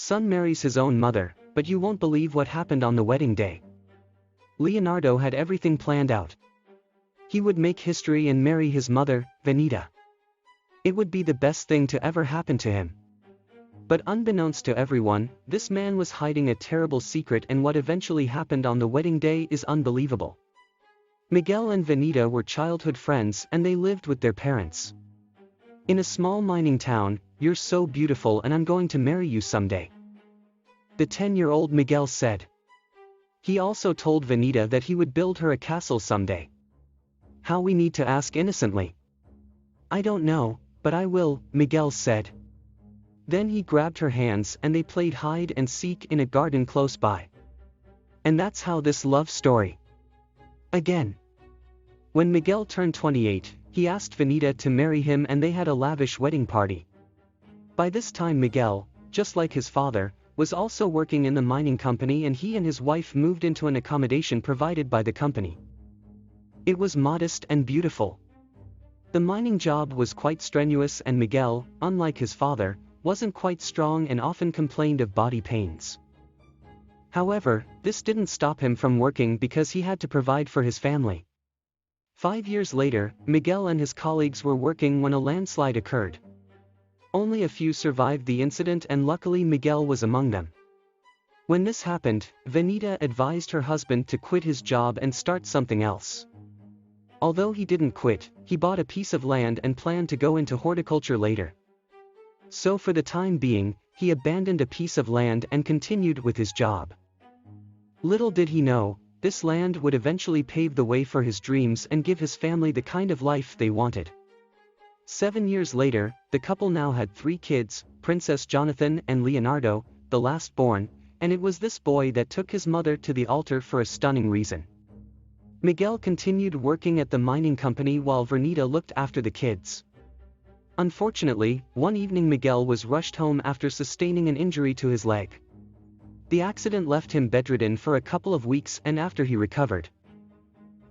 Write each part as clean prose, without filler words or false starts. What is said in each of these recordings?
Son marries his own mother, but you won't believe what happened on the wedding day. Leonardo had everything planned out. He would make history and marry his mother, Venita. It would be the best thing to ever happen to him. But unbeknownst to everyone, this man was hiding a terrible secret, and what eventually happened on the wedding day is unbelievable. Miguel and Venita were childhood friends and they lived with their parents. In a small mining town, "You're so beautiful and I'm going to marry you someday," the 10-year-old Miguel said. He also told Venita that he would build her a castle someday. "How we need to ask innocently." "I don't know, but I will," Miguel said. Then he grabbed her hands and they played hide and seek in a garden close by. And that's how this love story began. When Miguel turned 28, he asked Venita to marry him and they had a lavish wedding party. By this time Miguel, just like his father, was also working in the mining company, and he and his wife moved into an accommodation provided by the company. It was modest and beautiful. The mining job was quite strenuous and Miguel, unlike his father, wasn't quite strong and often complained of body pains. However, this didn't stop him from working because he had to provide for his family. 5 years later, Miguel and his colleagues were working when a landslide occurred. Only a few survived the incident and luckily Miguel was among them. When this happened, Venita advised her husband to quit his job and start something else. Although he didn't quit, he bought a piece of land and planned to go into horticulture later. So for the time being, he abandoned a piece of land and continued with his job. Little did he know, this land would eventually pave the way for his dreams and give his family the kind of life they wanted. 7 years later, the couple now had 3 kids, Princess Jonathan and Leonardo, the last born, and it was this boy that took his mother to the altar for a stunning reason. Miguel continued working at the mining company while Venita looked after the kids. Unfortunately, one evening Miguel was rushed home after sustaining an injury to his leg. The accident left him bedridden for a couple of weeks, and after he recovered,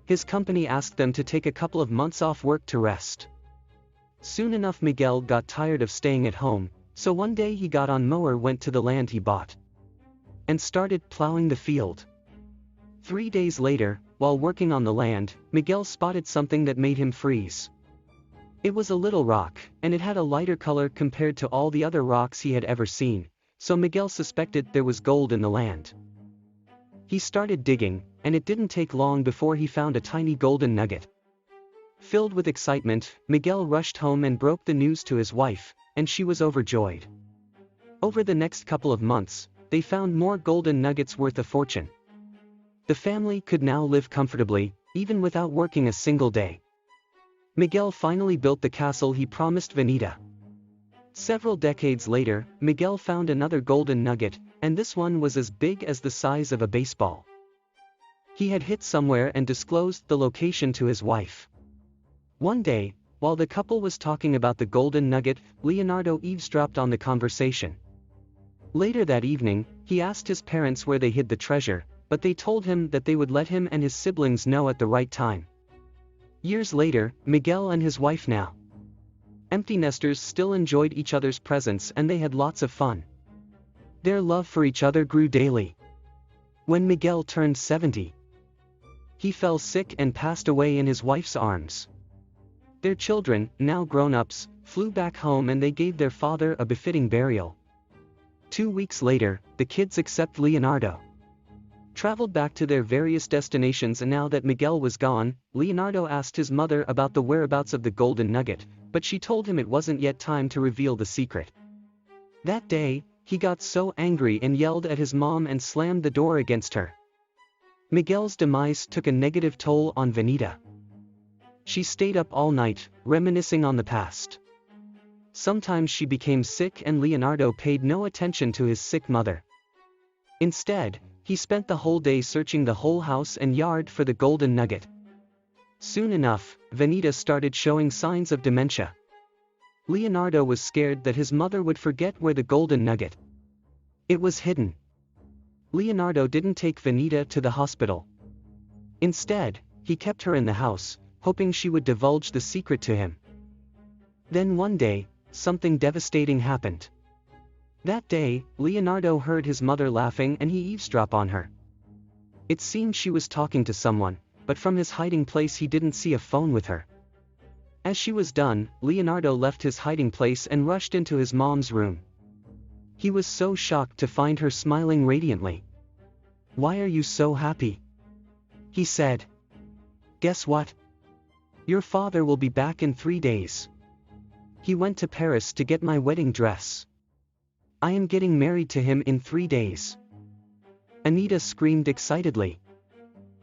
his company asked them to take a couple of months off work to rest. Soon enough Miguel got tired of staying at home, so one day he got on mower, went to the land he bought, and started plowing the field. 3 days later, while working on the land, Miguel spotted something that made him freeze. It was a little rock, and it had a lighter color compared to all the other rocks he had ever seen, so Miguel suspected there was gold in the land. He started digging, and it didn't take long before he found a tiny golden nugget. Filled with excitement, Miguel rushed home and broke the news to his wife, and she was overjoyed. Over the next couple of months, they found more golden nuggets worth a fortune. The family could now live comfortably, even without working a single day. Miguel finally built the castle he promised Venita. Several decades later, Miguel found another golden nugget, and this one was as big as the size of a baseball. He had hit somewhere and disclosed the location to his wife. One day, while the couple was talking about the golden nugget, Leonardo eavesdropped on the conversation. Later that evening, he asked his parents where they hid the treasure, but they told him that they would let him and his siblings know at the right time. Years later, Miguel and his wife, now empty nesters, still enjoyed each other's presence and they had lots of fun. Their love for each other grew daily. When Miguel turned 70, he fell sick and passed away in his wife's arms. Their children, now grown-ups, flew back home and they gave their father a befitting burial. 2 weeks later, the kids, except Leonardo, traveled back to their various destinations, and now that Miguel was gone, Leonardo asked his mother about the whereabouts of the golden nugget, but she told him it wasn't yet time to reveal the secret. That day, he got so angry and yelled at his mom and slammed the door against her. Miguel's demise took a negative toll on Venita. She stayed up all night, reminiscing on the past. Sometimes she became sick and Leonardo paid no attention to his sick mother. Instead, he spent the whole day searching the whole house and yard for the golden nugget. Soon enough, Venita started showing signs of dementia. Leonardo was scared that his mother would forget where the golden nugget it was hidden. Leonardo didn't take Venita to the hospital. Instead, he kept her in the house, hoping she would divulge the secret to him. Then one day, something devastating happened. That day, Leonardo heard his mother laughing and he eavesdropped on her. It seemed she was talking to someone, but from his hiding place he didn't see a phone with her. As she was done, Leonardo left his hiding place and rushed into his mom's room. He was so shocked to find her smiling radiantly. "Why are you so happy?" he said. "Guess what? Your father will be back in 3 days. He went to Paris to get my wedding dress. I am getting married to him in 3 days." Anita screamed excitedly.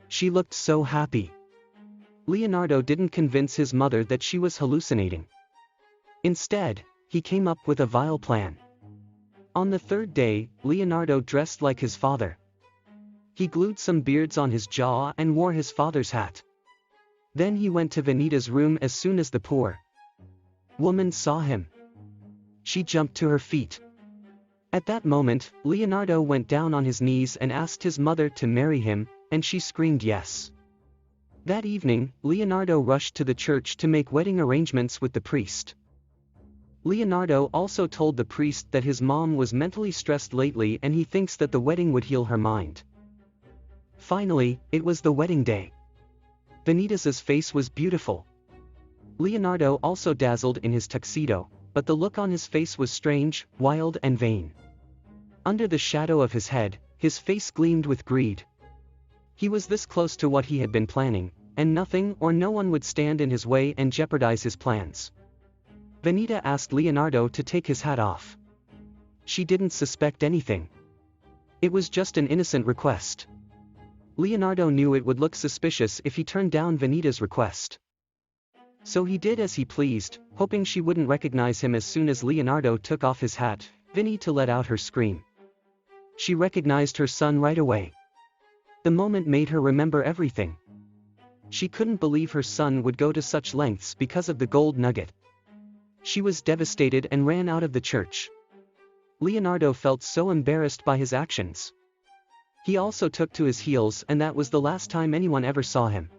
She looked so happy. Leonardo didn't convince his mother that she was hallucinating. Instead, he came up with a vile plan. On the 3rd day, Leonardo dressed like his father. He glued some beards on his jaw and wore his father's hat. Then he went to Vanita's room as soon as the poor woman saw him. She jumped to her feet. At that moment, Leonardo went down on his knees and asked his mother to marry him, and she screamed yes. That evening, Leonardo rushed to the church to make wedding arrangements with the priest. Leonardo also told the priest that his mom was mentally stressed lately and he thinks that the wedding would heal her mind. Finally, it was the wedding day. Vanita's face was beautiful. Leonardo also dazzled in his tuxedo, but the look on his face was strange, wild and vain. Under the shadow of his head, his face gleamed with greed. He was this close to what he had been planning, and nothing or no one would stand in his way and jeopardize his plans. Vanita asked Leonardo to take his hat off. She didn't suspect anything. It was just an innocent request. Leonardo knew it would look suspicious if he turned down Vanita's request. So he did as he pleased, hoping she wouldn't recognize him as soon as Leonardo took off his hat, Vanita let out her scream. She recognized her son right away. The moment made her remember everything. She couldn't believe her son would go to such lengths because of the gold nugget. She was devastated and ran out of the church. Leonardo felt so embarrassed by his actions. He also took to his heels, and that was the last time anyone ever saw him.